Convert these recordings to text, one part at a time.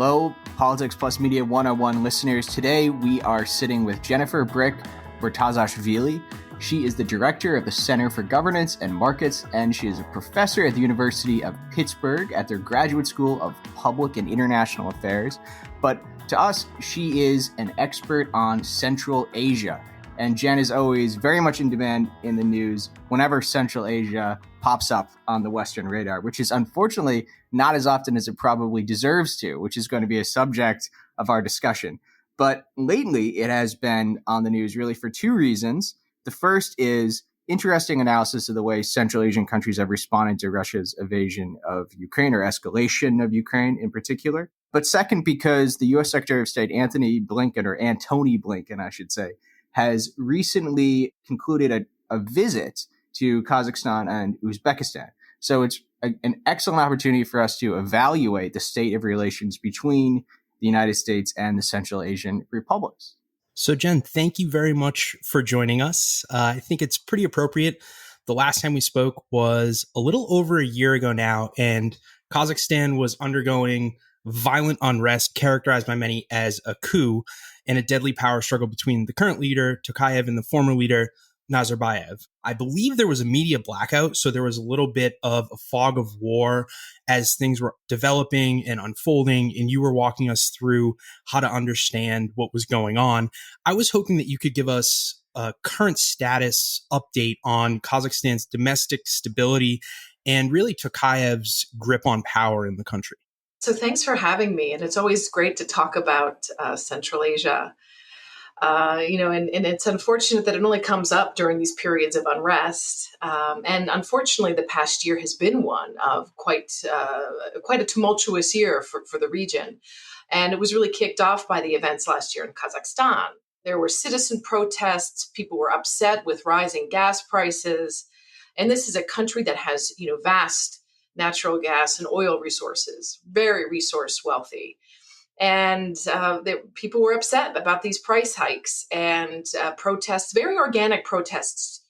Hello, Politics Plus Media 101 listeners. Today we are sitting with Jennifer Brick Murtazashvili. She is the director of the Center for Governance and Markets, and she is a professor at the University of Pittsburgh at their Graduate School of Public and International Affairs. But to us, she is an expert on Central Asia. And Jen is always very much in demand in the news whenever Central Asia pops up on the Western radar, which is unfortunately not as often as it probably deserves to, which is going to be a subject of our discussion. But lately, it has been on the news really for two reasons. The first is interesting analysis of the way Central Asian countries have responded to Russia's invasion of Ukraine, or escalation of Ukraine in particular. But second, because the U.S. Secretary of State Antony Blinken, or Antony Blinken, I should say, has recently concluded a visit to Kazakhstan and Uzbekistan. So it's an excellent opportunity for us to evaluate the state of relations between the United States and the Central Asian republics. So, Jen, thank you very much for joining us. I think it's pretty appropriate. The last time we spoke was a little over a year ago now, and Kazakhstan was undergoing violent unrest characterized by many as a coup and a deadly power struggle between the current leader, Tokayev, and the former leader, Nazarbayev. I believe there was a media blackout, so there was a little bit of a fog of war as things were developing and unfolding, and you were walking us through how to understand what was going on. I was hoping that you could give us a current status update on Kazakhstan's domestic stability and really Tokayev's grip on power in the country. So thanks for having me. And it's always great to talk about Central Asia. And it's unfortunate that it only comes up during these periods of unrest. And unfortunately, the past year has been one of quite a tumultuous year for the region. And it was really kicked off by the events last year in Kazakhstan. There were citizen protests. People were upset with rising gas prices. And this is a country that has, vast natural gas and oil resources, very resource wealthy. And people were upset about these price hikes, and protests, very organic protests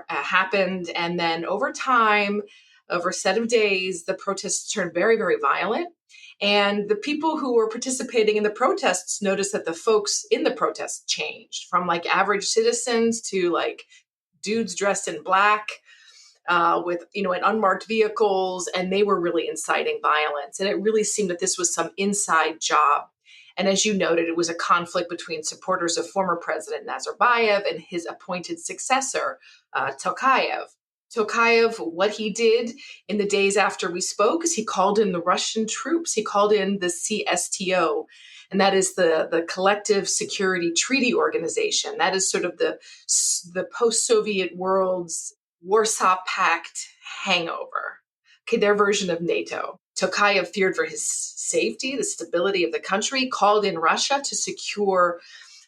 happened. And then over time, over a set of days, the protests turned very, very violent. And the people who were participating in the protests noticed that the folks in the protests changed from like average citizens to like dudes dressed in black, with, in unmarked vehicles, and they were really inciting violence. And it really seemed that this was some inside job. And as you noted, it was a conflict between supporters of former President Nazarbayev and his appointed successor, Tokayev. Tokayev, what he did in the days after we spoke is he called in the Russian troops. He called in the CSTO, and that is the Collective Security Treaty Organization. That is sort of the post-Soviet world's Warsaw Pact hangover. Okay, their version of NATO. Tokayev feared for his safety, the stability of the country, called in Russia to secure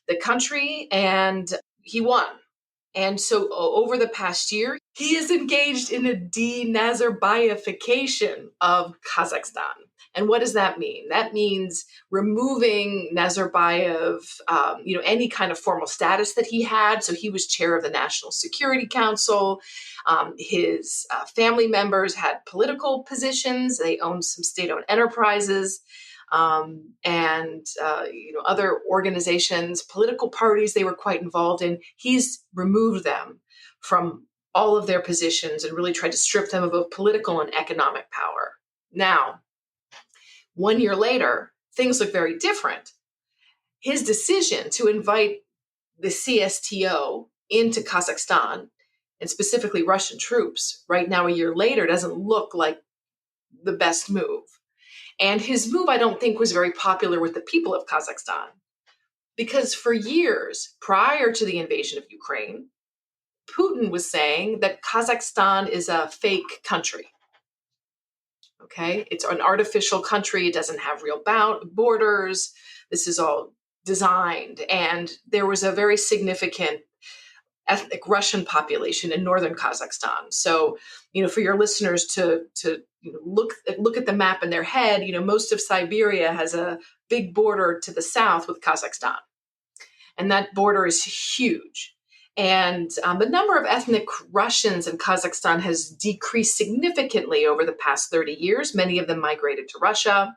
the country, and he won. And so over the past year, he is engaged in a de-Nazarbayefication of Kazakhstan. And what does that mean? That means removing Nazarbayev, any kind of formal status that he had. So he was chair of the National Security Council. His family members had political positions. They owned some state-owned enterprises, and other organizations, political parties they were quite involved in. He's removed them from all of their positions and really tried to strip them of both political and economic power. Now, 1 year later, things look very different. His decision to invite the CSTO into Kazakhstan, and specifically Russian troops, right now a year later, doesn't look like the best move. And his move, I don't think, was very popular with the people of Kazakhstan, because for years prior to the invasion of Ukraine, Putin was saying that Kazakhstan is a fake country. Okay, it's an artificial country. It doesn't have real borders. This is all designed. And there was a very significant ethnic Russian population in northern Kazakhstan. So, for your listeners to look at the map in their head, most of Siberia has a big border to the south with Kazakhstan. And that border is huge. And the number of ethnic Russians in Kazakhstan has decreased significantly over the past 30 years. Many of them migrated to Russia.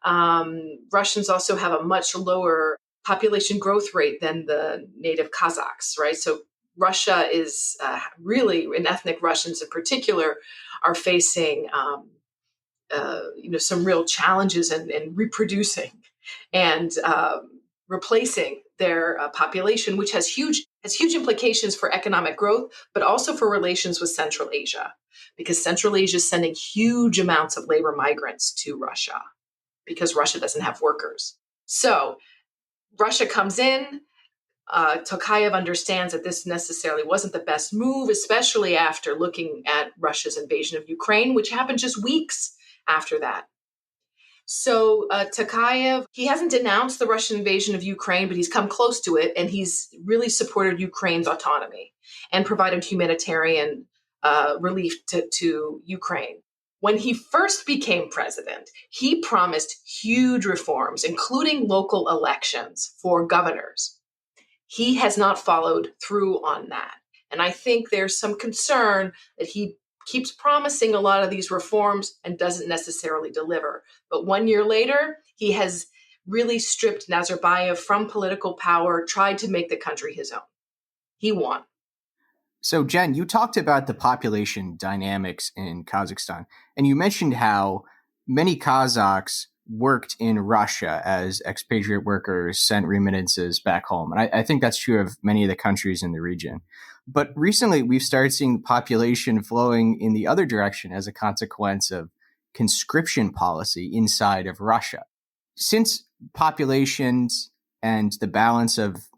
Russians also have a much lower population growth rate than the native Kazakhs, right? So Russia is really, and ethnic Russians in particular, are facing some real challenges in reproducing and replacing their population, which has huge implications for economic growth, but also for relations with Central Asia, because Central Asia is sending huge amounts of labor migrants to Russia because Russia doesn't have workers. So Russia comes in. Tokayev understands that this necessarily wasn't the best move, especially after looking at Russia's invasion of Ukraine, which happened just weeks after that. So Tokayev, he hasn't denounced the Russian invasion of Ukraine, but he's come close to it, and he's really supported Ukraine's autonomy and provided humanitarian relief to Ukraine. When he first became president, he promised huge reforms, including local elections for governors. He has not followed through on that. And I think there's some concern that he keeps promising a lot of these reforms and doesn't necessarily deliver. But 1 year later, he has really stripped Nazarbayev from political power, tried to make the country his own. He won. So, Jen, you talked about the population dynamics in Kazakhstan, and you mentioned how many Kazakhs worked in Russia as expatriate workers, sent remittances back home. And I think that's true of many of the countries in the region. But recently, we've started seeing the population flowing in the other direction as a consequence of conscription policy inside of Russia. Since populations and the balance of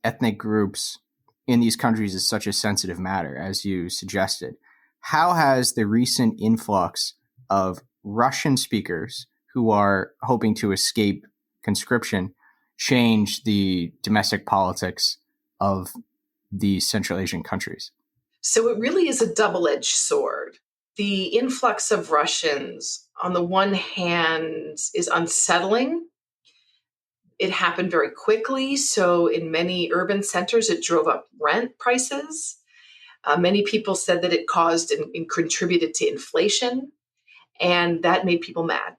ethnic groups in these countries is such a sensitive matter, as you suggested, how has the recent influx of Russian speakers who are hoping to escape conscription changed the domestic politics of the Central Asian countries? So it really is a double-edged sword. The influx of Russians, on the one hand, is unsettling. It happened very quickly. So in many urban centers, it drove up rent prices. Many people said that it caused and contributed to inflation, and that made people mad.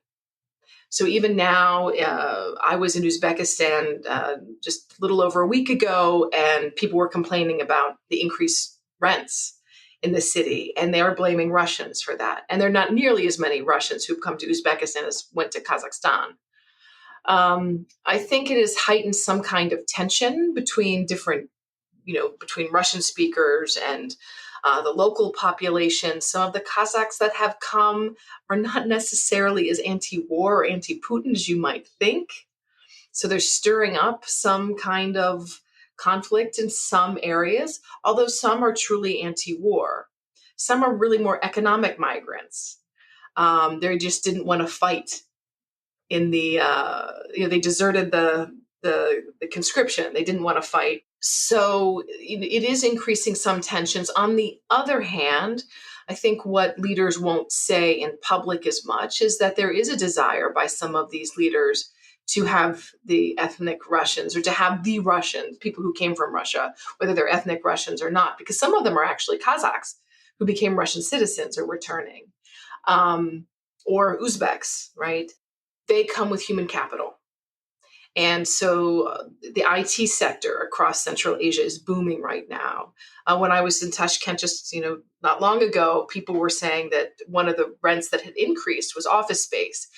So even now, I was in Uzbekistan just a little over a week ago, and people were complaining about the increased rents in the city, and they are blaming Russians for that. And there are not nearly as many Russians who've come to Uzbekistan as went to Kazakhstan. I think it has heightened some kind of tension between between Russian speakers and the local population. Some of the Kazakhs that have come are not necessarily as anti-war or anti-Putin as you might think. So they're stirring up some kind of conflict in some areas, although some are truly anti-war. Some are really more economic migrants. They just didn't want to fight in the, they deserted the conscription. They didn't want to fight. So it is increasing some tensions. On the other hand, I think what leaders won't say in public as much is that there is a desire by some of these leaders to have the ethnic Russians, or to have the Russians, people who came from Russia, whether they're ethnic Russians or not, because some of them are actually Kazakhs who became Russian citizens or returning, or Uzbeks, right? They come with human capital. And so the IT sector across Central Asia is booming right now. When I was in Tashkent just not long ago, people were saying that one of the rents that had increased was office space.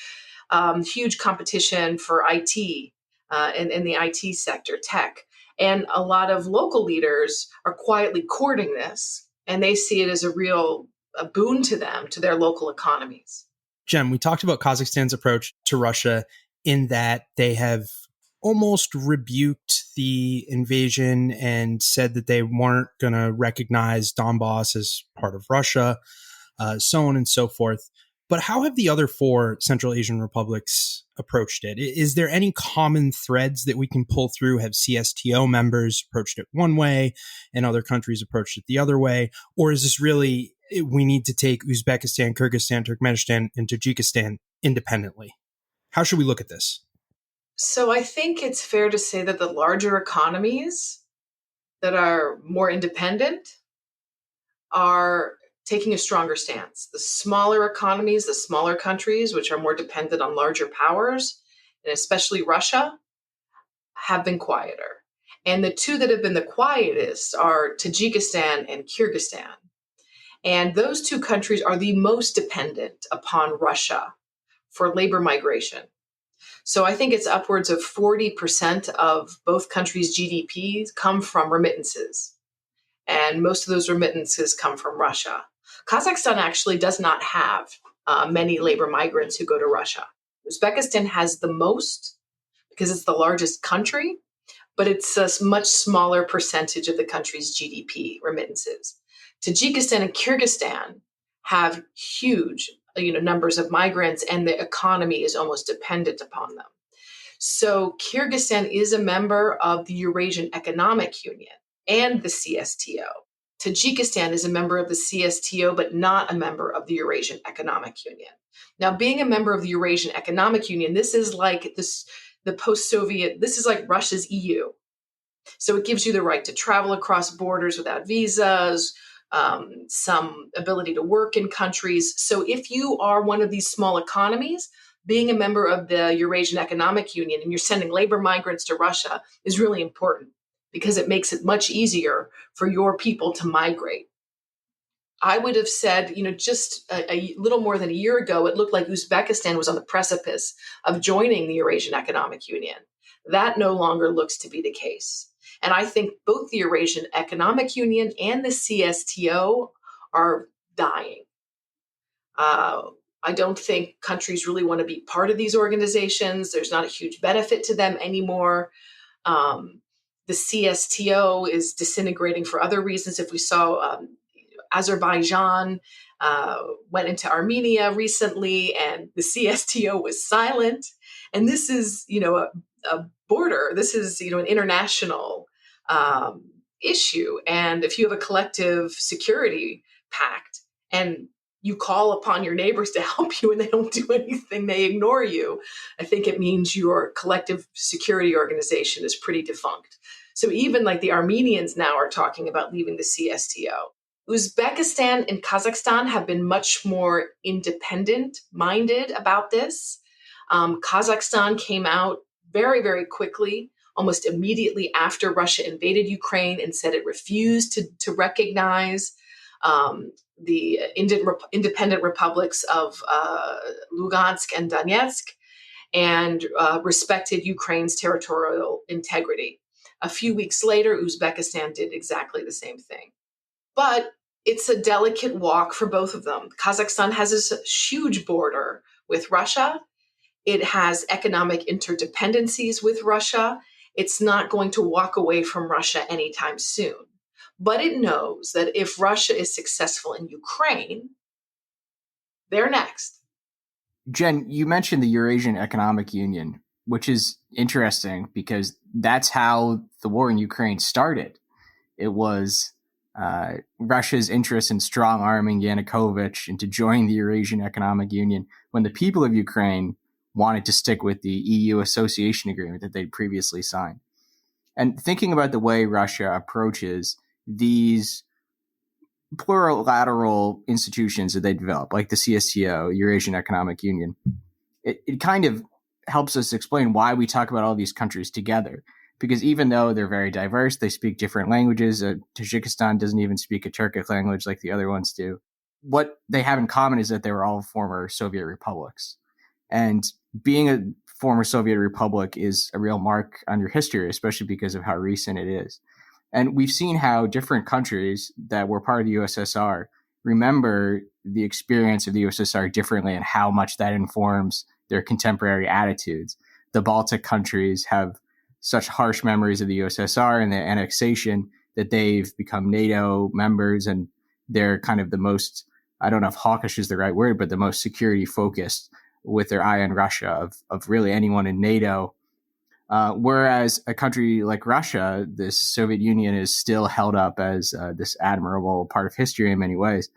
Huge competition for IT in the IT sector, tech. And a lot of local leaders are quietly courting this, and they see it as a boon to them, to their local economies. Jen, we talked about Kazakhstan's approach to Russia in that they have almost rebuked the invasion and said that they weren't going to recognize Donbass as part of Russia, so on and so forth. But how have the other 4 Central Asian republics approached it? Is there any common threads that we can pull through? Have CSTO members approached it one way and other countries approached it the other way? Or is this really, we need to take Uzbekistan, Kyrgyzstan, Turkmenistan, and Tajikistan independently? How should we look at this? So I think it's fair to say that the larger economies that are more independent are taking a stronger stance. The smaller economies, the smaller countries, which are more dependent on larger powers, and especially Russia, have been quieter. And the two that have been the quietest are Tajikistan and Kyrgyzstan. And those two countries are the most dependent upon Russia for labor migration. So I think it's upwards of 40% of both countries' GDPs come from remittances. And most of those remittances come from Russia. Kazakhstan actually does not have many labor migrants who go to Russia. Uzbekistan has the most because it's the largest country, but it's a much smaller percentage of the country's GDP remittances. Tajikistan and Kyrgyzstan have huge numbers of migrants, and the economy is almost dependent upon them. So Kyrgyzstan is a member of the Eurasian Economic Union and the CSTO. Tajikistan is a member of the CSTO, but not a member of the Eurasian Economic Union. Now, being a member of the Eurasian Economic Union, this is like the post-Soviet, this is like Russia's EU. So it gives you the right to travel across borders without visas, some ability to work in countries. So if you are one of these small economies, being a member of the Eurasian Economic Union and you're sending labor migrants to Russia is really important because it makes it much easier for your people to migrate. I would have said, just a little more than a year ago, it looked like Uzbekistan was on the precipice of joining the Eurasian Economic Union. That no longer looks to be the case. And I think both the Eurasian Economic Union and the CSTO are dying. I don't think countries really want to be part of these organizations. There's not a huge benefit to them anymore. The CSTO is disintegrating for other reasons. If we saw Azerbaijan went into Armenia recently, and the CSTO was silent. And this is, a border. This is, an international issue. And if you have a collective security pact and you call upon your neighbors to help you and they don't do anything, they ignore you, I think it means your collective security organization is pretty defunct. So even like the Armenians now are talking about leaving the CSTO. Uzbekistan and Kazakhstan have been much more independent-minded about this. Kazakhstan came out very, very quickly, almost immediately after Russia invaded Ukraine, and said it refused to recognize the independent republics of Lugansk and Donetsk, and respected Ukraine's territorial integrity. A few weeks later, Uzbekistan did exactly the same thing. But it's a delicate walk for both of them. Kazakhstan has this huge border with Russia. It has economic interdependencies with Russia. It's not going to walk away from Russia anytime soon. But it knows that if Russia is successful in Ukraine, they're next. Jen, you mentioned the Eurasian Economic Union, which is interesting because that's how the war in Ukraine started. It was Russia's interest in strong-arming Yanukovych into joining the Eurasian Economic Union when the people of Ukraine wanted to stick with the EU association agreement that they'd previously signed. And thinking about the way Russia approaches these plurilateral institutions that they develop, like the CSTO, Eurasian Economic Union, it kind of helps us explain why we talk about all these countries together. Because even though they're very diverse, they speak different languages. Tajikistan doesn't even speak a Turkic language like the other ones do. What they have in common is that they were all former Soviet republics. And being a former Soviet republic is a real mark on your history, especially because of how recent it is. And we've seen how different countries that were part of the USSR remember the experience of the USSR differently and how much that informs their contemporary attitudes. The Baltic countries have such harsh memories of the USSR and the annexation that they've become NATO members, and they're kind of the most, I don't know if hawkish is the right word, but the most security focused with their eye on Russia of really anyone in NATO. Whereas a country like Russia, the Soviet Union is still held up as this admirable part of history in many ways.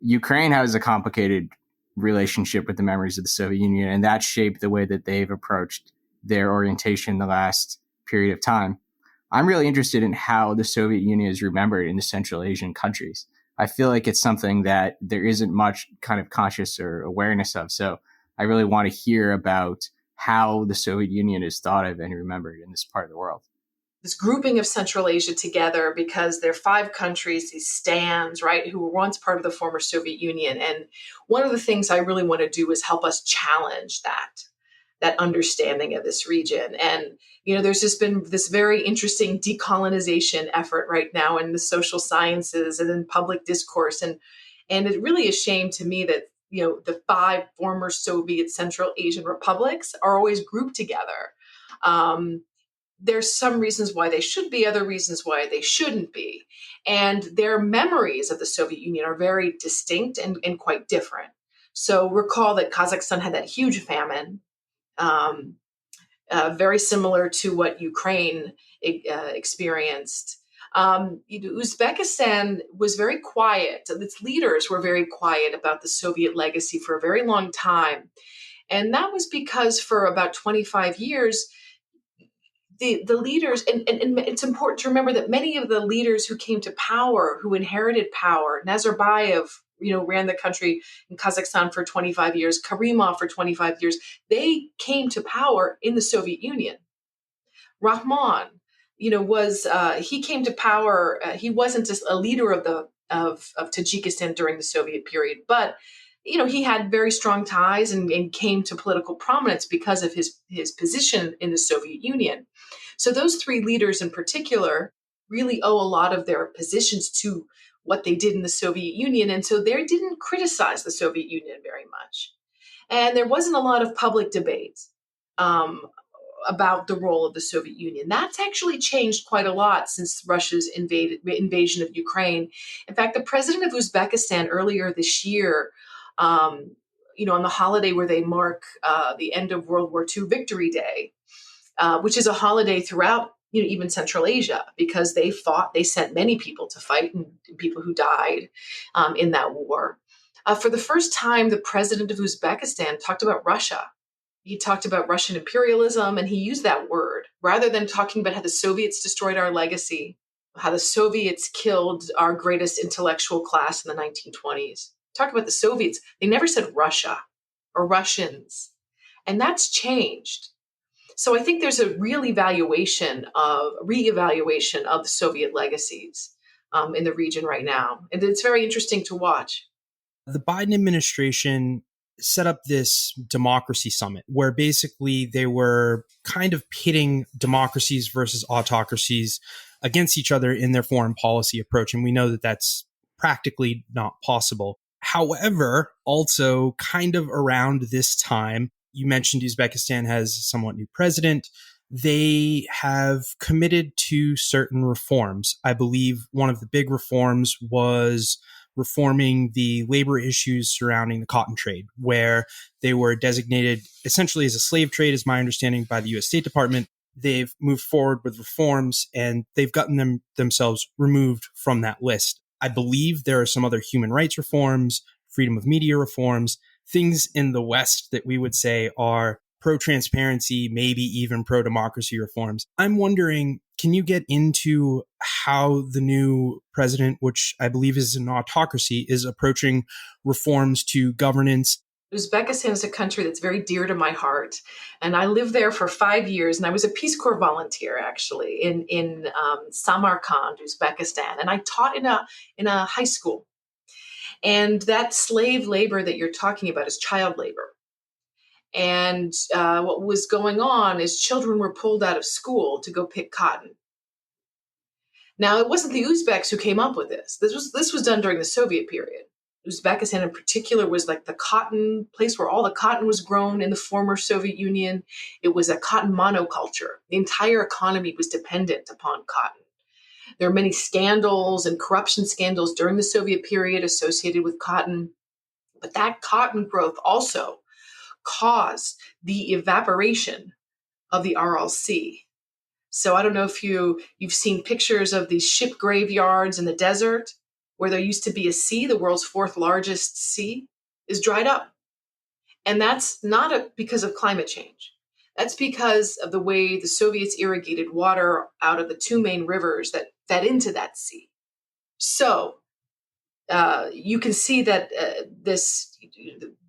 Ukraine has a complicated relationship with the memories of the Soviet Union, and that shaped the way that they've approached their orientation the last period of time. I'm really interested in how the Soviet Union is remembered in the Central Asian countries. I feel like it's something that there isn't much kind of conscious or awareness of. So I really want to hear about how the Soviet Union is thought of and remembered in this part of the world. This grouping of Central Asia together because there are 5 countries, these stands, right, who were once part of the former Soviet Union. And one of the things I really want to do is help us challenge that understanding of this region. And, there's just been this very interesting decolonization effort right now in the social sciences and in public discourse. And it really is a shame to me that, the 5 former Soviet Central Asian republics are always grouped together. There's some reasons why they should be, other reasons why they shouldn't be. And their memories of the Soviet Union are very distinct and quite different. So recall that Kazakhstan had that huge famine, very similar to what Ukraine experienced. Uzbekistan was very quiet. Its leaders were very quiet about the Soviet legacy for a very long time. And that was because for about 25 years, the leaders, and it's important to remember that many of the leaders who came to power, who inherited power, Nazarbayev, ran the country in Kazakhstan for 25 years, Karimov for 25 years, they came to power in the Soviet Union. Rahman, he came to power. He wasn't just a leader of Tajikistan during the Soviet period, but he had very strong ties and came to political prominence because of his position in the Soviet Union. So those 3 leaders in particular really owe a lot of their positions to what they did in the Soviet Union. And so they didn't criticize the Soviet Union very much. And there wasn't a lot of public debate about the role of the Soviet Union. That's actually changed quite a lot since Russia's invasion of Ukraine. In fact, the president of Uzbekistan earlier this year, on the holiday where they mark the end of World War II Victory Day, which is a holiday throughout, even Central Asia, because they sent many people to fight and people who died in that war. For the first time, the president of Uzbekistan talked about Russia. He talked about Russian imperialism, and he used that word rather than talking about how the Soviets destroyed our legacy, how the Soviets killed our greatest intellectual class in the 1920s. Talk about the Soviets. They never said Russia or Russians. And that's changed. So I think there's a reevaluation of the Soviet legacies in the region right now. And it's very interesting to watch. The Biden administration set up this democracy summit where basically they were kind of pitting democracies versus autocracies against each other in their foreign policy approach. And we know that that's practically not possible. However, also kind of around this time, you mentioned Uzbekistan has a somewhat new president. They have committed to certain reforms. I believe one of the big reforms was reforming the labor issues surrounding the cotton trade, where they were designated essentially as a slave trade, is my understanding, by the U.S. State Department. They've moved forward with reforms and they've gotten themselves removed from that list. I believe there are some other human rights reforms, freedom of media reforms, things in the West that we would say are pro-transparency, maybe even pro-democracy reforms. I'm wondering, can you get into how the new president, which I believe is an autocracy, is approaching reforms to governance? Uzbekistan is a country that's very dear to my heart. And I lived there for 5 years, and I was a Peace Corps volunteer, actually, in Samarkand, Uzbekistan. And I taught in a high school. And that slave labor that you're talking about is child labor. And what was going on is children were pulled out of school to go pick cotton. Now, it wasn't the Uzbeks who came up with this. This was done during the Soviet period. Uzbekistan in particular was like the cotton place where all the cotton was grown in the former Soviet Union. It was a cotton monoculture. The entire economy was dependent upon cotton. There are many scandals and corruption scandals during the Soviet period associated with cotton. But that cotton growth also caused the evaporation of the Aral Sea. So I don't know if you've seen pictures of these ship graveyards in the desert where there used to be a sea, the world's 4th largest sea, is dried up. And that's not because of climate change. That's because of the way the Soviets irrigated water out of the 2 main rivers that fed into that sea. So you can see that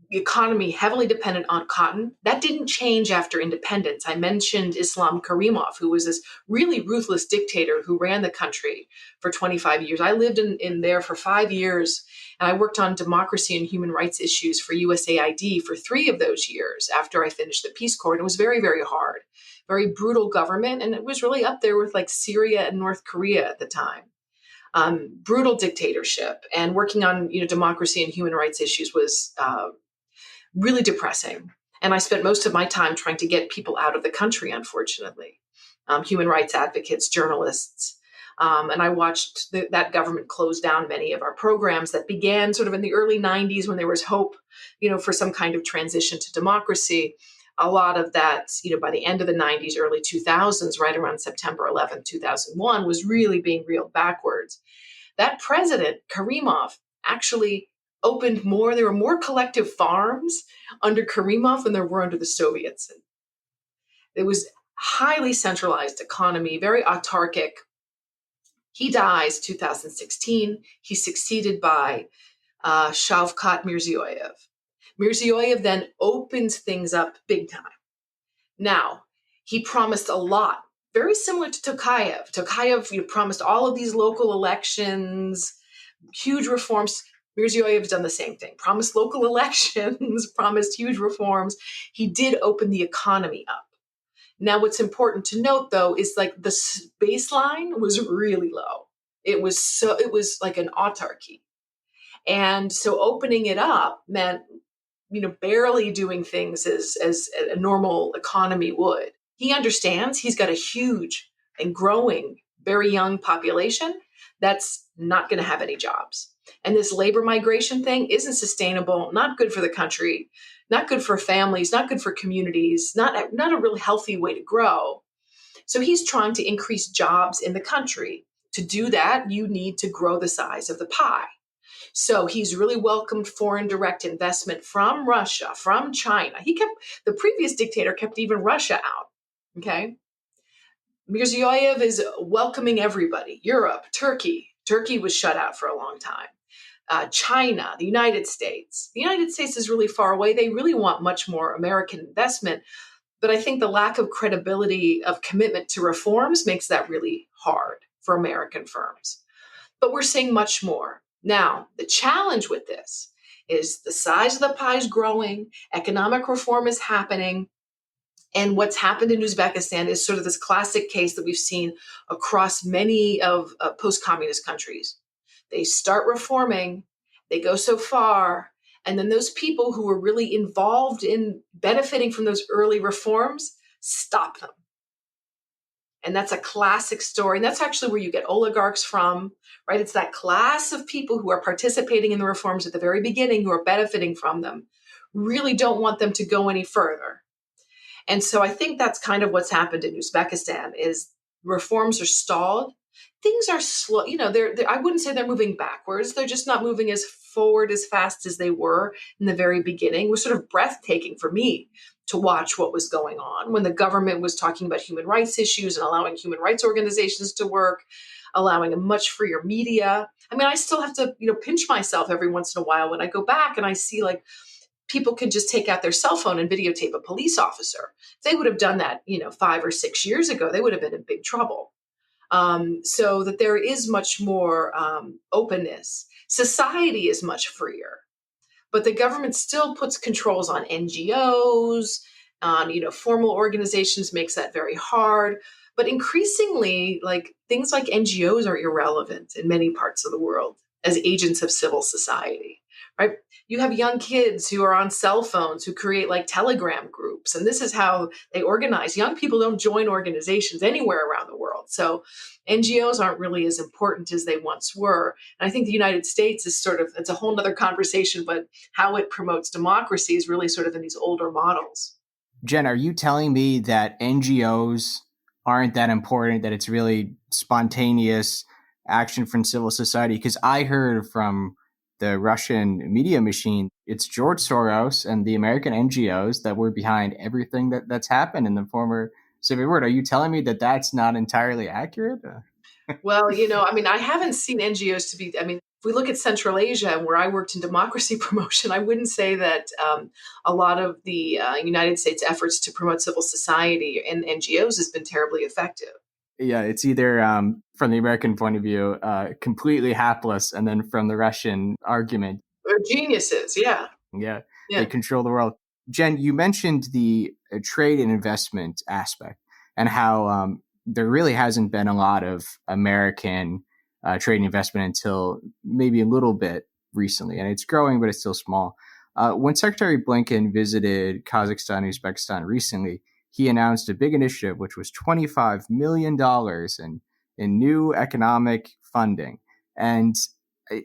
economy heavily dependent on cotton. That didn't change after independence. I mentioned Islam Karimov, who was this really ruthless dictator who ran the country for 25 years. I lived in there for 5 years, and I worked on democracy and human rights issues for USAID for 3 of those years after I finished the Peace Corps. And it was very, very hard, very brutal government. And it was really up there with like Syria and North Korea at the time. Brutal dictatorship, and working on democracy and human rights issues was really depressing. And I spent most of my time trying to get people out of the country, unfortunately, human rights advocates, journalists. And I watched that government close down many of our programs that began sort of in the early 90s when there was hope, for some kind of transition to democracy. A lot of that, by the end of the 90s, early 2000s, right around September 11th, 2001, was really being reeled backwards. That president, Karimov, actually there were more collective farms under Karimov than there were under the Soviets. It was highly centralized economy, very autarkic. He dies 2016. He's succeeded by Shavkat Mirziyoyev. Mirziyoyev then opens things up big time. Now, he promised a lot, very similar to Tokayev. Tokayev promised all of these local elections, huge reforms. Mirziyoyev has done the same thing, promised local elections, promised huge reforms. He did open the economy up. Now, what's important to note, though, is like the baseline was really low. It was like an autarky. And so opening it up meant, barely doing things as a normal economy would. He understands he's got a huge and growing, very young population that's not going to have any jobs. And this labor migration thing isn't sustainable, not good for the country, not good for families, not good for communities, not a really healthy way to grow. So he's trying to increase jobs in the country. To do that, you need to grow the size of the pie. So he's really welcomed foreign direct investment from Russia, from China. The previous dictator kept even Russia out, okay? Mirziyoyev is welcoming everybody, Europe, Turkey. Turkey was shut out for a long time. China, the United States. The United States is really far away. They really want much more American investment. But I think the lack of credibility of commitment to reforms makes that really hard for American firms. But we're seeing much more. Now, the challenge with this is the size of the pie is growing, economic reform is happening, and what's happened in Uzbekistan is sort of this classic case that we've seen across many of post-communist countries. They start reforming, they go so far, and then those people who were really involved in benefiting from those early reforms stop them. And that's a classic story. And that's actually where you get oligarchs from, right? It's that class of people who are participating in the reforms at the very beginning, who are benefiting from them, really don't want them to go any further. And so I think that's kind of what's happened in Uzbekistan is reforms are stalled. Things are slow. I wouldn't say they're moving backwards. They're just not moving as forward as fast as they were in the very beginning. It was sort of breathtaking for me to watch what was going on when the government was talking about human rights issues and allowing human rights organizations to work, allowing a much freer media. I mean, I still have to, pinch myself every once in a while when I go back and I see like people can just take out their cell phone and videotape a police officer. If they would have done that, 5 or 6 years ago, they would have been in big trouble. So that there is much more openness. Society is much freer. But the government still puts controls on NGOs, on, formal organizations, makes that very hard. But increasingly, like things like NGOs are irrelevant in many parts of the world as agents of civil society, right? You have young kids who are on cell phones who create like Telegram groups. And this is how they organize. Young people don't join organizations anywhere around the world. So NGOs aren't really as important as they once were. And I think the United States is it's a whole nother conversation, but how it promotes democracy is really sort of in these older models. Jen, are you telling me that NGOs aren't that important, that it's really spontaneous action from civil society? Because I heard from the Russian media machine, it's George Soros and the American NGOs that were behind everything that's happened in the former Soviet world. Are you telling me that that's not entirely accurate? Well, I haven't seen NGOs to be, we look at Central Asia, and where I worked in democracy promotion, I wouldn't say that a lot of the United States efforts to promote civil society and NGOs has been terribly effective. Yeah, it's either from the American point of view, completely hapless, and then from the Russian argument, They're geniuses. Yeah. yeah, they control the world. Jen, you mentioned the trade and investment aspect and how there really hasn't been a lot of American trade and investment until maybe a little bit recently. And it's growing, but it's still small. When Secretary Blinken visited Kazakhstan and Uzbekistan recently, he announced a big initiative, which was $25 million in new economic funding. And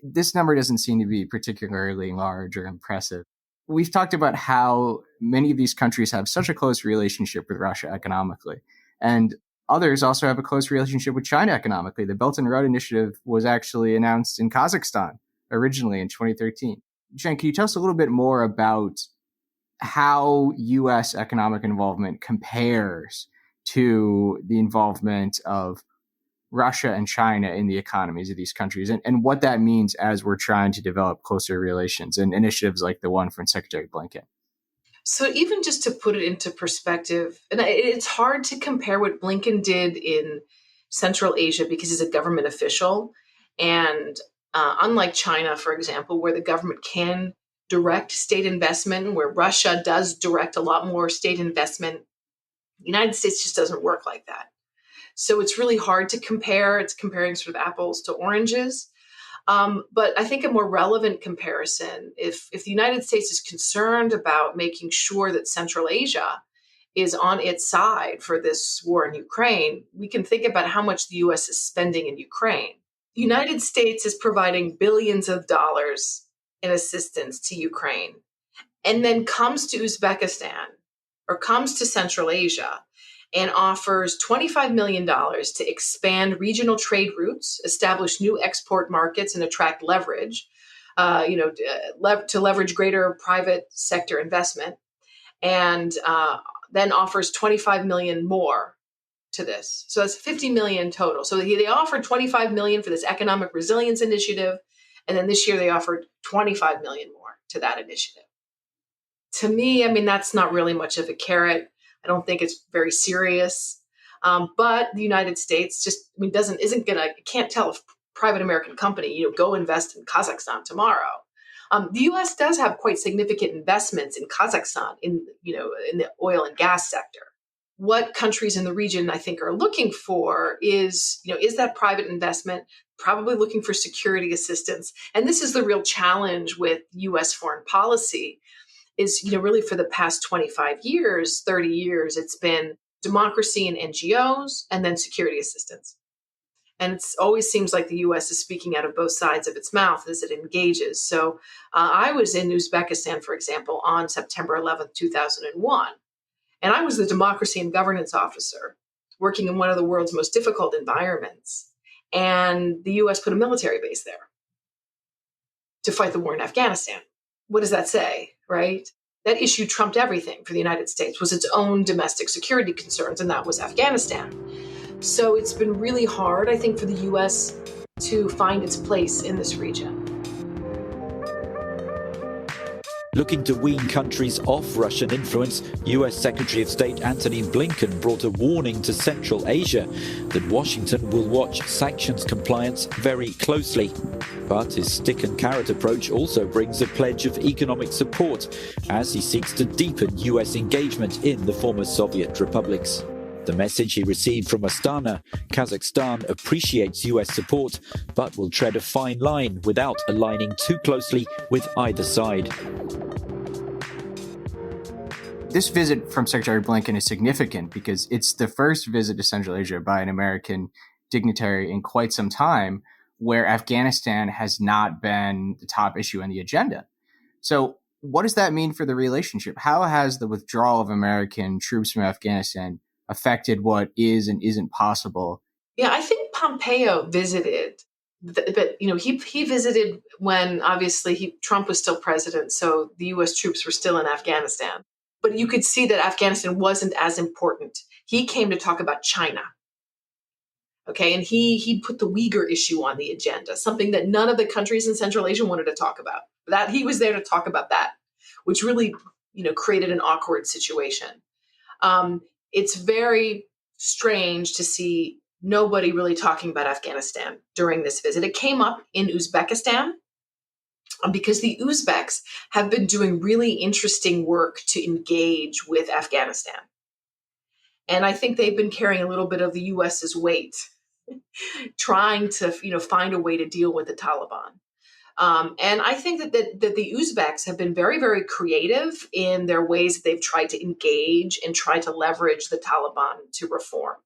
this number doesn't seem to be particularly large or impressive. We've talked about how many of these countries have such a close relationship with Russia economically, and others also have a close relationship with China economically. The Belt and Road Initiative was actually announced in Kazakhstan originally in 2013. Jen, can you tell us a little bit more about how U.S. economic involvement compares to the involvement of Russia and China in the economies of these countries, and what that means as we're trying to develop closer relations and initiatives like the one from Secretary Blinken? So even just to put it into perspective, and it's hard to compare what Blinken did in Central Asia because he's a government official. And unlike China, for example, where the government can direct state investment, where Russia does direct a lot more state investment, the United States just doesn't work like that. So it's really hard to compare. It's comparing sort of apples to oranges. But I think a more relevant comparison, if the United States is concerned about making sure that Central Asia is on its side for this war in Ukraine, we can think about how much the U.S. is spending in Ukraine. The United States is providing billions of dollars in assistance to Ukraine, and then comes to Uzbekistan or comes to Central Asia and offers $25 million to expand regional trade routes, establish new export markets, and attract leverage, to leverage greater private sector investment, and then offers $25 million more to this. So that's $50 million total. So they offered $25 million for this economic resilience initiative, and then this year they offered $25 million more to that initiative. To me, I mean, that's not really much of a carrot. I don't think it's very serious. But the United States can't tell a private American company, go invest in Kazakhstan tomorrow. The U.S. does have quite significant investments in Kazakhstan in the oil and gas sector. What countries in the region, I think, are looking for is that private investment, probably looking for security assistance. And this is the real challenge with U.S. foreign policy is, really for the past 25 years, 30 years, it's been democracy and NGOs and then security assistance. And it always seems like the U.S. is speaking out of both sides of its mouth as it engages. So I was in Uzbekistan, for example, on September 11th, 2001. And I was the democracy and governance officer working in one of the world's most difficult environments. And the U.S. put a military base there to fight the war in Afghanistan. What does that say, right? That issue trumped everything for the United States, was its own domestic security concerns, and that was Afghanistan. So it's been really hard, I think, for the U.S. to find its place in this region. Looking to wean countries off Russian influence, US Secretary of State Antony Blinken brought a warning to Central Asia that Washington will watch sanctions compliance very closely. But his stick and carrot approach also brings a pledge of economic support as he seeks to deepen US engagement in the former Soviet republics. The message he received from Astana, Kazakhstan appreciates US support, but will tread a fine line without aligning too closely with either side. This visit from Secretary Blinken is significant because it's the first visit to Central Asia by an American dignitary in quite some time where Afghanistan has not been the top issue on the agenda. So what does that mean for the relationship? How has the withdrawal of American troops from Afghanistan affected what is and isn't possible? Yeah, I think Pompeo visited, but he visited when obviously Trump was still president, so the U.S. troops were still in Afghanistan. But you could see that Afghanistan wasn't as important. He came to talk about China. Okay, and he put the Uyghur issue on the agenda, something that none of the countries in Central Asia wanted to talk about. That he was there to talk about that, which really, created an awkward situation. It's very strange to see nobody really talking about Afghanistan during this visit. It came up in Uzbekistan because the Uzbeks have been doing really interesting work to engage with Afghanistan. And I think they've been carrying a little bit of the US's weight, trying to, find a way to deal with the Taliban. And I think that the Uzbeks have been very, very creative in their ways that they've tried to engage and try to leverage the Taliban to reform.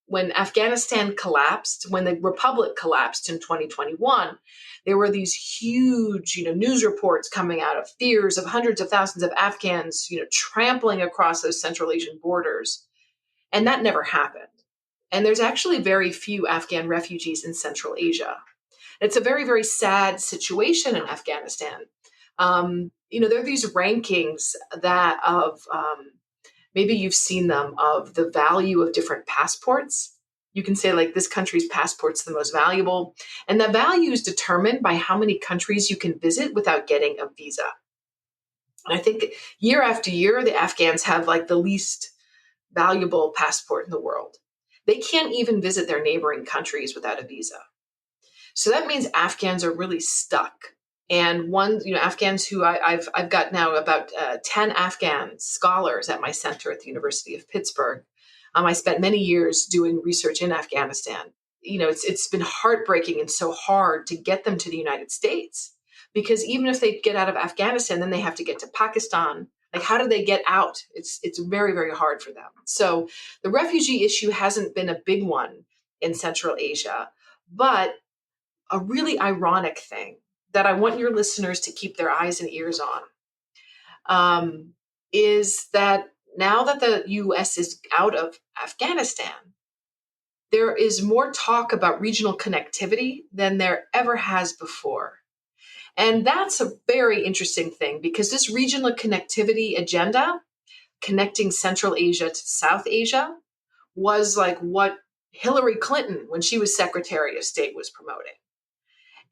When Afghanistan collapsed, when the republic collapsed in 2021, there were these huge, news reports coming out of fears of hundreds of thousands of Afghans, trampling across those Central Asian borders. And that never happened. And there's actually very few Afghan refugees in Central Asia. It's a very, very sad situation in Afghanistan. There are these rankings that maybe you've seen them, of the value of different passports. You can say, like, this country's passport's the most valuable. And the value is determined by how many countries you can visit without getting a visa. And I think year after year, the Afghans have like the least valuable passport in the world. They can't even visit their neighboring countries without a visa. So that means Afghans are really stuck. And Afghans who I've got now about 10 Afghan scholars at my center at the University of Pittsburgh. I spent many years doing research in Afghanistan. It's been heartbreaking and so hard to get them to the United States, because even if they get out of Afghanistan, then they have to get to Pakistan. Like, how do they get out? It's very, very hard for them. So the refugee issue hasn't been a big one in Central Asia, but a really ironic thing that I want your listeners to keep their eyes and ears on is that now that the U.S. is out of Afghanistan, there is more talk about regional connectivity than there ever has before. And that's a very interesting thing, because this regional connectivity agenda, connecting Central Asia to South Asia, was like what Hillary Clinton, when she was Secretary of State, was promoting.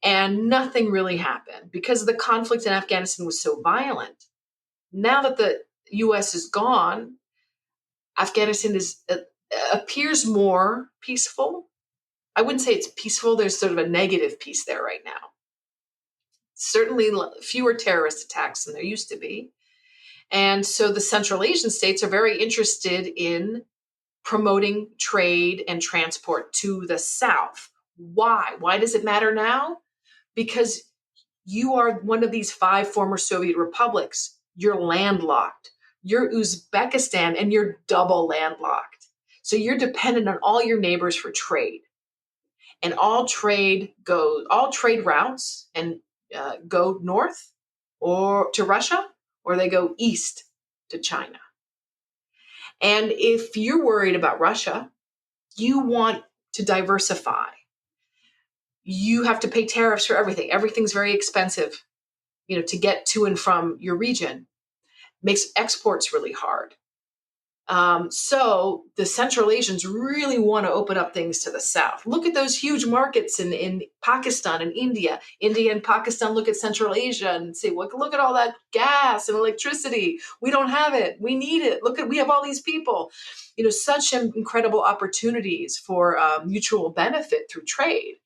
And nothing really happened because the conflict in Afghanistan was so violent. Now that the U.S. is gone, Afghanistan appears more peaceful. I wouldn't say it's peaceful. There's sort of a negative piece there right now. Certainly fewer terrorist attacks than there used to be. And so the Central Asian states are very interested in promoting trade and transport to the south. Why? Why does it matter now? Because you are one of these 5 former Soviet republics. You're landlocked. You're Uzbekistan, and you're double landlocked. So you're dependent on all your neighbors for trade. And all trade routes and go north or to Russia, or they go east to China. And if you're worried about Russia, you want to diversify. You have to pay tariffs for everything. Everything's very expensive, to get to and from your region. Makes exports really hard. So the Central Asians really want to open up things to the south. Look at those huge markets in Pakistan and India. India and Pakistan look at Central Asia and say, well, look at all that gas and electricity. We don't have it. We need it. We have all these people. Such incredible opportunities for mutual benefit through trade.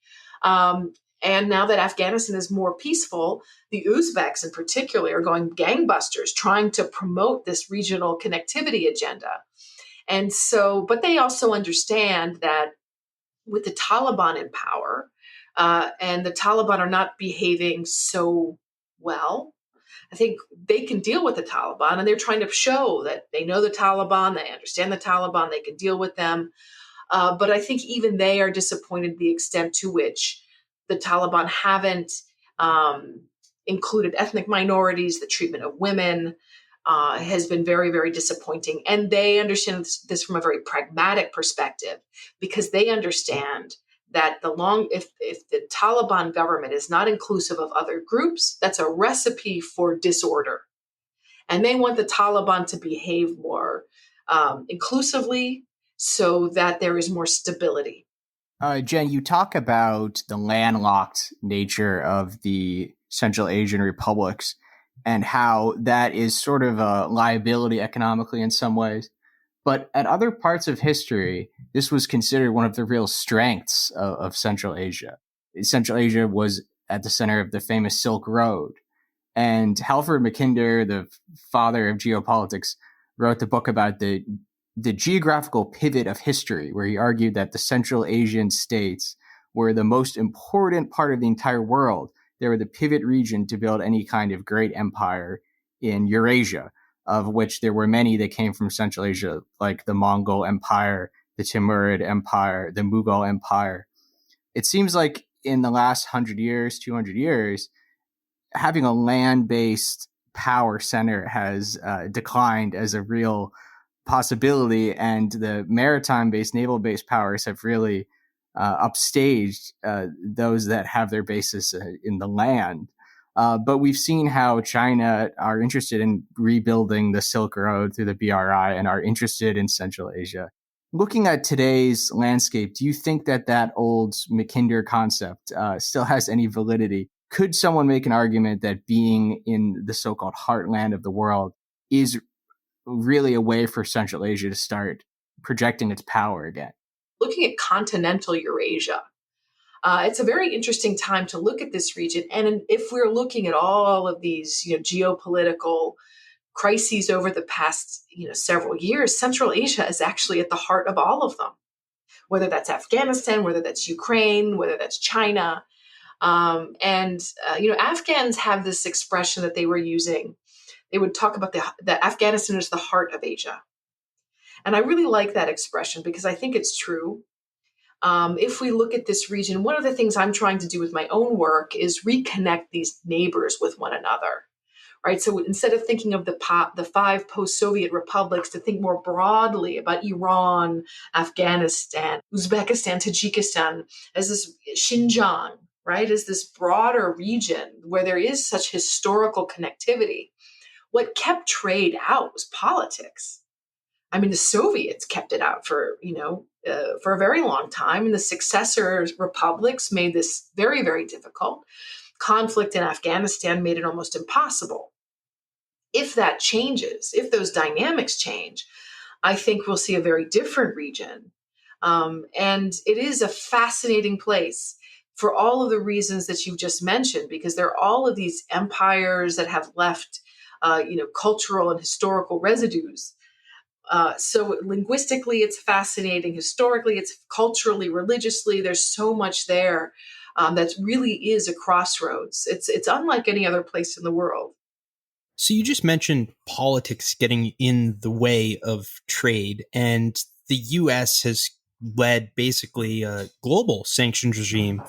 And now that Afghanistan is more peaceful, the Uzbeks in particular are going gangbusters trying to promote this regional connectivity agenda. And so, but they also understand that with the Taliban in power, and the Taliban are not behaving so well, I think they can deal with the Taliban, and they're trying to show that they know the Taliban, they understand the Taliban, they can deal with them. But I think even they are disappointed the extent to which the Taliban haven't included ethnic minorities. The treatment of women has been very, very disappointing. And they understand this from a very pragmatic perspective, because they understand that if the Taliban government is not inclusive of other groups, that's a recipe for disorder. And they want the Taliban to behave more inclusively so that there is more stability. Jen, you talk about the landlocked nature of the Central Asian republics and how that is sort of a liability economically in some ways. But at other parts of history, this was considered one of the real strengths of Central Asia. Central Asia was at the center of the famous Silk Road. And Halford Mackinder, the father of geopolitics, wrote the book about the geographical pivot of history, where he argued that the Central Asian states were the most important part of the entire world. They were the pivot region to build any kind of great empire in Eurasia, of which there were many that came from Central Asia, like the Mongol Empire, the Timurid Empire, the Mughal Empire. It seems like in the last 100 years, 200 years, having a land-based power center has declined as a real possibility, and the maritime-based, naval-based powers have really upstaged those that have their basis in the land. But we've seen how China are interested in rebuilding the Silk Road through the BRI and are interested in Central Asia. Looking at today's landscape, do you think that that old Mackinder concept still has any validity? Could someone make an argument that being in the so-called heartland of the world is really a way for Central Asia to start projecting its power again? Looking at continental Eurasia, it's a very interesting time to look at this region. And if we're looking at all of these, geopolitical crises over the past, several years, Central Asia is actually at the heart of all of them. Whether that's Afghanistan, whether that's Ukraine, whether that's China, Afghans have this expression that they were using. They would talk about that Afghanistan is the heart of Asia. And I really like that expression because I think it's true. If we look at this region, one of the things I'm trying to do with my own work is reconnect these neighbors with one another, right? So instead of thinking of the 5 post-Soviet republics, to think more broadly about Iran, Afghanistan, Uzbekistan, Tajikistan, as this Xinjiang, right? As this broader region where there is such historical connectivity. What kept trade out was politics. I mean, the Soviets kept it out for a very long time, and the successor republics made this very, very difficult. Conflict in Afghanistan made it almost impossible. If that changes, if those dynamics change, I think we'll see a very different region. And it is a fascinating place for all of the reasons that you've just mentioned, because there are all of these empires that have left cultural and historical residues. So linguistically, it's fascinating. Historically, it's culturally, religiously, there's so much there that really is a crossroads. It's unlike any other place in the world. So you just mentioned politics getting in the way of trade, and the U.S. has led basically a global sanctions regime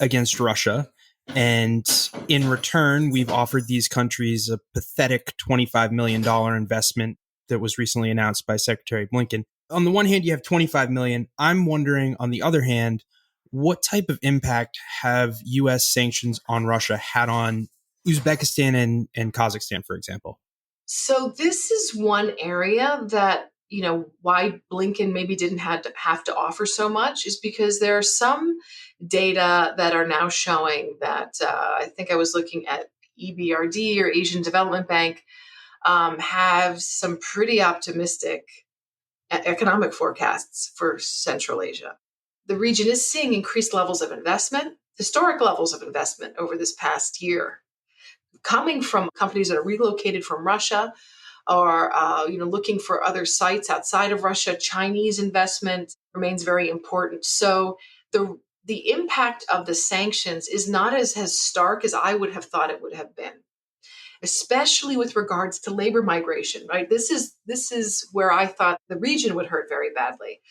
against Russia. And in return, we've offered these countries a pathetic $25 million investment that was recently announced by Secretary Blinken. On the one hand, you have $25 million. I'm wondering, on the other hand, what type of impact have U.S. sanctions on Russia had on Uzbekistan and Kazakhstan, for example? So this is one area that, why Blinken maybe didn't have to offer so much is because there are some data that are now showing that I think I was looking at EBRD or Asian Development Bank have some pretty optimistic economic forecasts for Central Asia. The region is seeing increased levels of investment, historic levels of investment over this past year, coming from companies that are relocated from Russia or looking for other sites outside of Russia. Chinese investment remains very important. So the impact of the sanctions is not as stark as I would have thought it would have been, especially with regards to labor migration, right? This is where I thought the region would hurt very badly,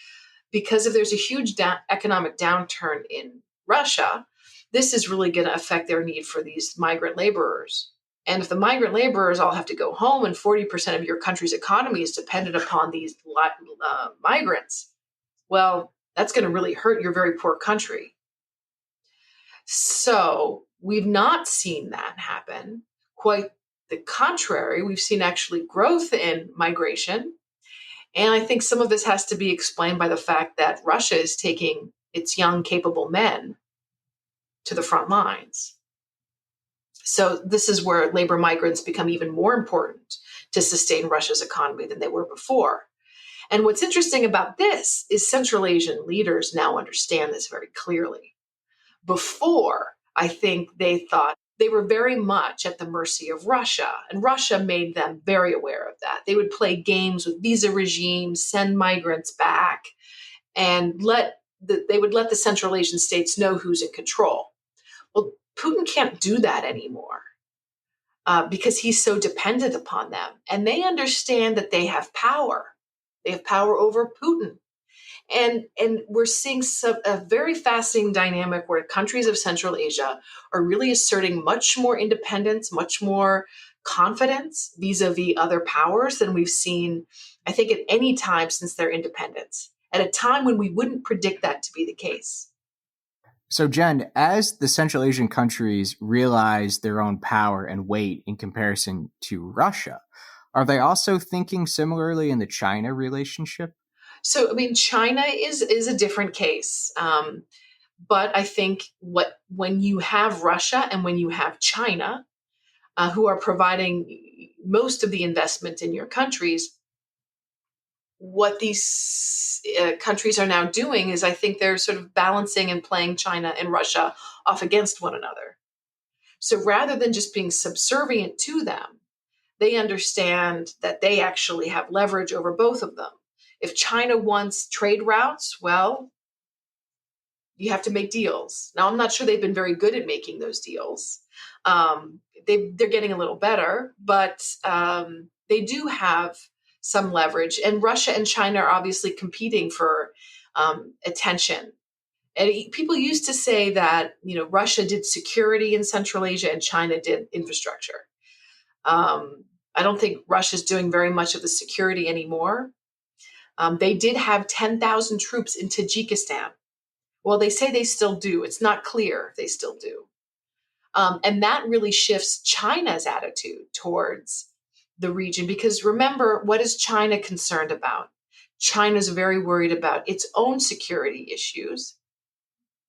because if there's a huge economic downturn in Russia, this is really going to affect their need for these migrant laborers. And if the migrant laborers all have to go home and 40% of your country's economy is dependent upon these migrants, well, that's going to really hurt your very poor country. So we've not seen that happen. Quite the contrary, we've seen actually growth in migration. And I think some of this has to be explained by the fact that Russia is taking its young, capable men to the front lines. So this is where labor migrants become even more important to sustain Russia's economy than they were before. And what's interesting about this is Central Asian leaders now understand this very clearly. Before, I think they thought they were very much at the mercy of Russia, and Russia made them very aware of that. They would play games with visa regimes, send migrants back, and they would let the Central Asian states know who's in control. Well, Putin can't do that anymore because he's so dependent upon them. And they understand that they have power. They have power over Putin. And we're seeing a very fascinating dynamic where countries of Central Asia are really asserting much more independence, much more confidence vis-a-vis other powers than we've seen, I think, at any time since their independence, at a time when we wouldn't predict that to be the case. So, Jen, as the Central Asian countries realize their own power and weight in comparison to Russia, are they also thinking similarly in the China relationship? So, I mean, China is a different case. But I think when you have Russia and when you have China, who are providing most of the investment in your countries, what these countries are now doing is I think they're sort of balancing and playing China and Russia off against one another. So rather than just being subservient to them, they understand that they actually have leverage over both of them. If China wants trade routes, well, you have to make deals. Now, I'm not sure they've been very good at making those deals. They're getting a little better, but they do have some leverage. And Russia and China are obviously competing for attention. And people used to say that, Russia did security in Central Asia and China did infrastructure. I don't think Russia's doing very much of the security anymore. They did have 10,000 troops in Tajikistan. Well, they say they still do. It's not clear if they still do. And that really shifts China's attitude towards the region, because remember, what is China concerned about? China's very worried about its own security issues,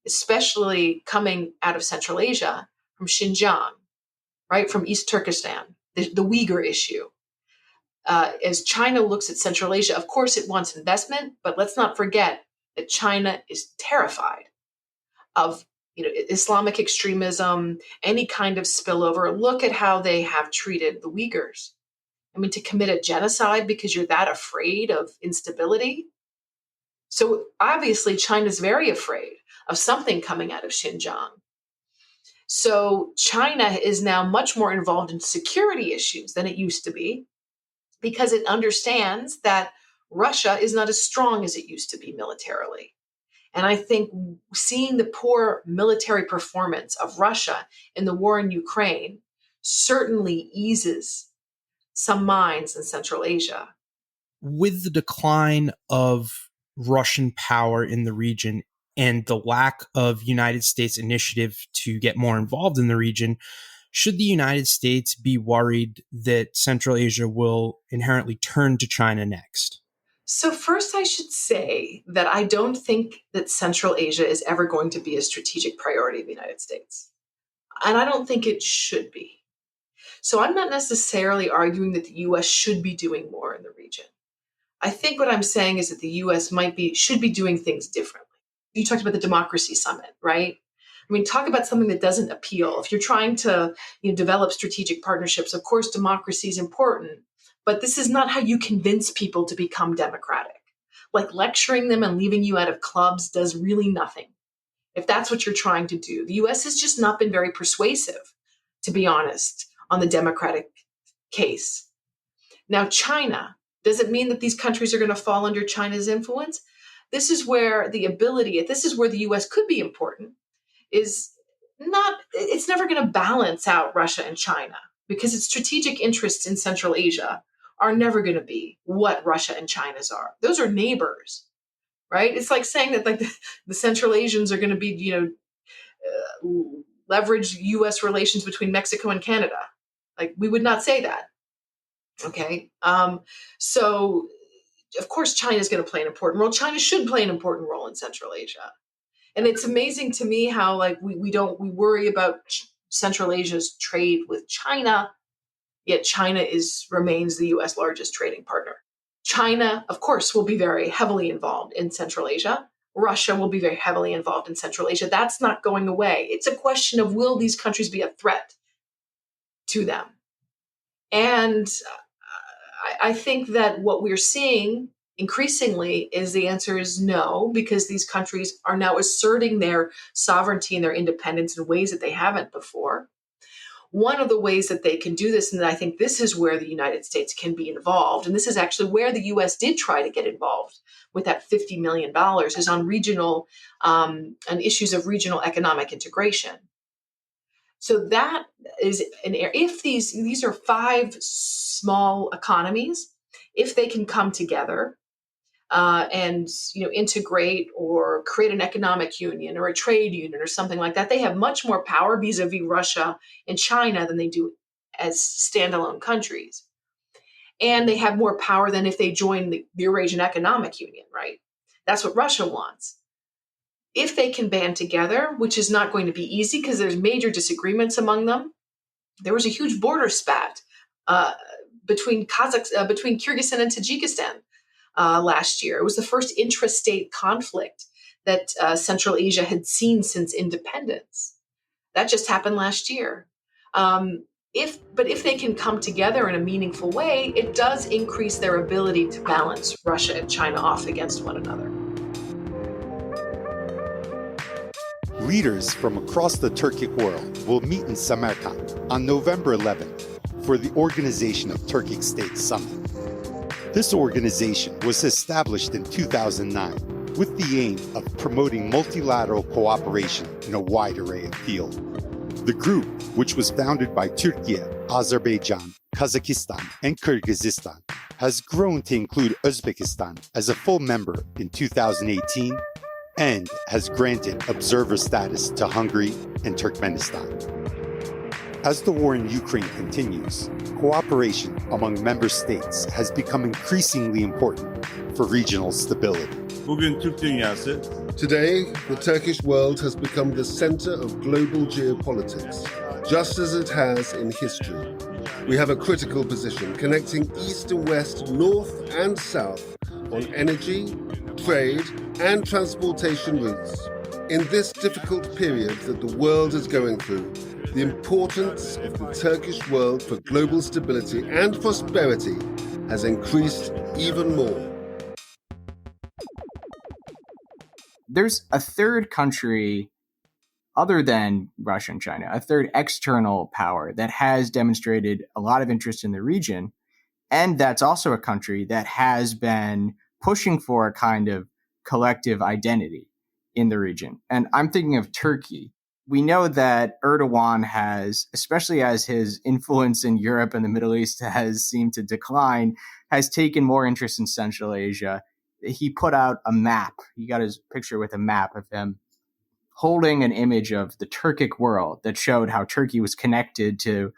especially coming out of Central Asia, from Xinjiang, right, from East Turkestan, the Uyghur issue. As China looks at Central Asia, of course it wants investment, but let's not forget that China is terrified of Islamic extremism, any kind of spillover. Look at how they have treated the Uyghurs. I mean, to commit a genocide because you're that afraid of instability. So obviously China's very afraid of something coming out of Xinjiang. So China is now much more involved in security issues than it used to be, because it understands that Russia is not as strong as it used to be militarily. And I think seeing the poor military performance of Russia in the war in Ukraine certainly eases some minds in Central Asia. With the decline of Russian power in the region and the lack of United States initiative to get more involved in the region, should the United States be worried that Central Asia will inherently turn to China next? So first, I should say that I don't think that Central Asia is ever going to be a strategic priority of the United States. And I don't think it should be. So I'm not necessarily arguing that the U.S. should be doing more in the region. I think what I'm saying is that the U.S. should be doing things differently. You talked about the Democracy Summit, right? I mean, talk about something that doesn't appeal. If you're trying to develop strategic partnerships, of course, democracy is important, but this is not how you convince people to become democratic. Like lecturing them and leaving you out of clubs does really nothing. If that's what you're trying to do, the U.S. has just not been very persuasive, to be honest, on the democratic case. Now, China, does it mean that these countries are going to fall under China's influence? This is where the U.S. could be important. It's never going to balance out Russia and China, because its strategic interests in Central Asia are never going to be what Russia and China's are. Those are neighbors, right? It's like saying that the Central Asians are going to be, leverage U.S. relations between Mexico and Canada. Like, we would not say that. Okay. So of course, China is going to play an important role. China should play an important role in Central Asia. And it's amazing to me how we worry about Central Asia's trade with China, yet China remains the US largest trading partner. China, of course, will be very heavily involved in Central Asia. Russia will be very heavily involved in Central Asia. That's not going away. It's a question of, will these countries be a threat to them? And I think that what we're seeing increasingly is the answer is no, because these countries are now asserting their sovereignty and their independence in ways that they haven't before. One of the ways that they can do this, and I think this is where the United States can be involved, and this is actually where the U.S. did try to get involved with that $50 million, is on regional and issues of regional economic integration. So that is an area. If these are 5 small economies, if they can come together and integrate or create an economic union or a trade union or something like that, they have much more power vis-a-vis Russia and China than they do as standalone countries. And they have more power than if they join the Eurasian Economic Union, right? That's what Russia wants. If they can band together, which is not going to be easy because there's major disagreements among them. There was a huge border spat between Kyrgyzstan and Tajikistan last year. It was the first intrastate conflict that Central Asia had seen since independence. That just happened last year. If they can come together in a meaningful way, it does increase their ability to balance Russia and China off against one another. Leaders from across the Turkic world will meet in Samarkand on November 11th for the Organization of Turkic States Summit. This organization was established in 2009 with the aim of promoting multilateral cooperation in a wide array of fields. The group, which was founded by Turkey, Azerbaijan, Kazakhstan, and Kyrgyzstan, has grown to include Uzbekistan as a full member in 2018 and has granted observer status to Hungary and Turkmenistan. As the war in Ukraine continues, cooperation among member states has become increasingly important for regional stability. Today, the Turkish world has become the center of global geopolitics, just as it has in history. We have a critical position connecting east and west, north and south on energy, trade, and transportation routes. In this difficult period that the world is going through, the importance of the Turkish world for global stability and prosperity has increased even more. There's a third country other than Russia and China, a third external power that has demonstrated a lot of interest in the region. And that's also a country that has been pushing for a kind of collective identity in the region. And I'm thinking of Turkey. We know that Erdogan has, especially as his influence in Europe and the Middle East has seemed to decline, has taken more interest in Central Asia. He put out a map. He got his picture with a map of him holding an image of the Turkic world that showed how Turkey was connected to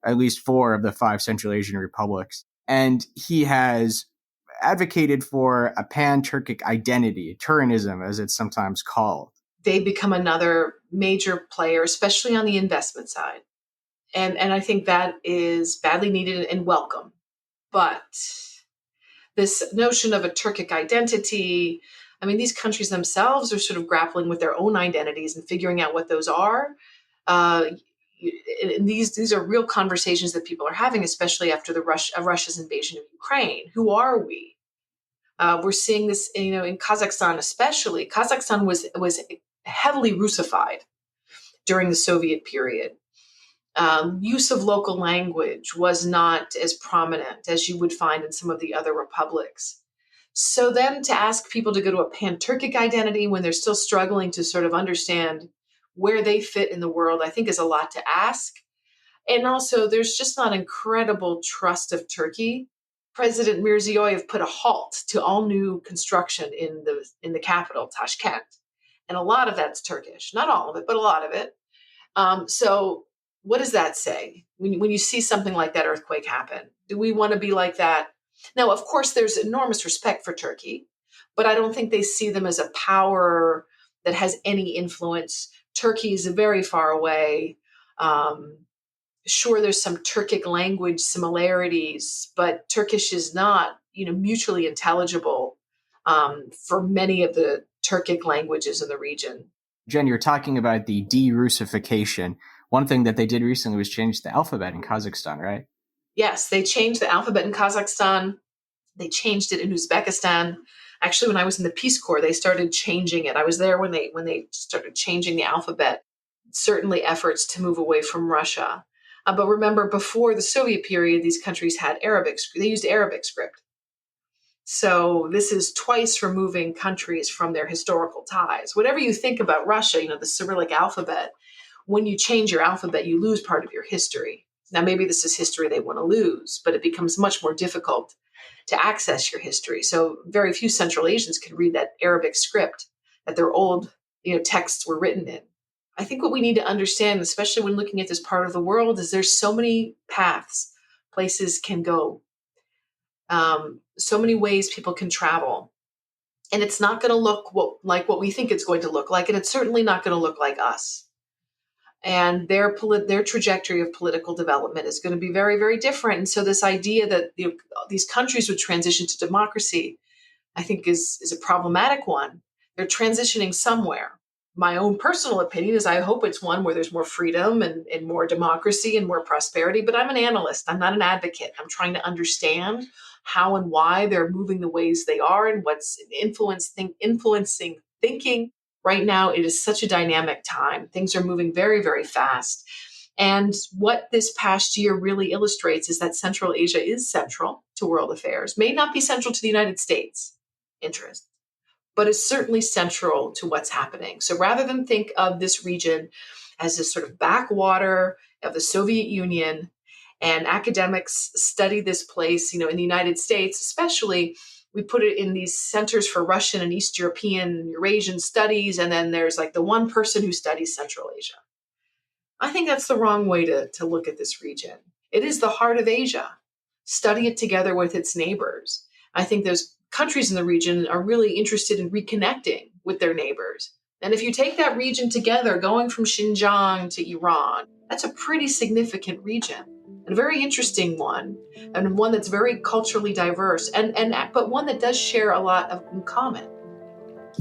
at least 4 of the 5 Central Asian republics. And he has advocated for a pan-Turkic identity, Turanism, as it's sometimes called. They become another major player, especially on the investment side. And I think that is badly needed and welcome. But this notion of a Turkic identity, I mean, these countries themselves are sort of grappling with their own identities and figuring out what those are. And these are real conversations that people are having, especially after Russia's invasion of Ukraine. Who are we? We're seeing this, in Kazakhstan especially. Kazakhstan was heavily Russified during the Soviet period. Use of local language was not as prominent as you would find in some of the other republics. So then to ask people to go to a pan-Turkic identity when they're still struggling to sort of understand where they fit in the world, I think is a lot to ask. And also, there's just not incredible trust of Turkey. President Mirziyoyev put a halt to all new construction in the capital, Tashkent. And a lot of that's Turkish. Not all of it, but a lot of it. So what does that say when you see something like that earthquake happen? Do we want to be like that? Now, of course, there's enormous respect for Turkey, but I don't think they see them as a power that has any influence. Turkey is very far away. Sure, there's some Turkic language similarities, but Turkish is not, mutually intelligible for many of the Turkic languages in the region. Jen, you're talking about the de-Russification. One thing that they did recently was change the alphabet in Kazakhstan, right? Yes, they changed the alphabet in Kazakhstan. They changed it in Uzbekistan. Actually, when I was in the Peace Corps, they started changing it. I was there when they started changing the alphabet. Certainly efforts to move away from Russia. But remember, before the Soviet period, these countries had Arabic. They used Arabic script. So this is twice removing countries from their historical ties. Whatever you think about Russia, the Cyrillic alphabet, when you change your alphabet, you lose part of your history. Now, maybe this is history they want to lose, but it becomes much more difficult to access your history. So very few Central Asians can read that Arabic script that their old, texts were written in. I think what we need to understand, especially when looking at this part of the world, is there's so many paths places can go, so many ways people can travel. And it's not going to look like what we think it's going to look like, and it's certainly not going to look like us. And their trajectory of political development is going to be very, very different. And so this idea that these countries would transition to democracy, I think is a problematic one. They're transitioning somewhere. My own personal opinion is I hope it's one where there's more freedom and more democracy and more prosperity, but I'm an analyst. I'm not an advocate. I'm trying to understand how and why they're moving the ways they are and what's influencing thinking. Right now, it is such a dynamic time. Things are moving very, very fast. And what this past year really illustrates is that Central Asia is central to world affairs, may not be central to the United States interests, but is certainly central to what's happening. So rather than think of this region as this sort of backwater of the Soviet Union, and academics study this place, in the United States, especially, we put it in these centers for Russian and East European, Eurasian studies, and then there's like the one person who studies Central Asia. I think that's the wrong way to look at this region. It is the heart of Asia. Study it together with its neighbors. I think those countries in the region are really interested in reconnecting with their neighbors. And if you take that region together, going from Xinjiang to Iran, that's a pretty significant region. And a very interesting one, and one that's very culturally diverse, but one that does share a lot in common,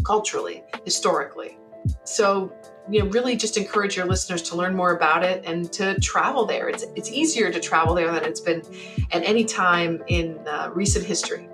culturally, historically. So, really just encourage your listeners to learn more about it and to travel there. It's easier to travel there than it's been at any time in recent history.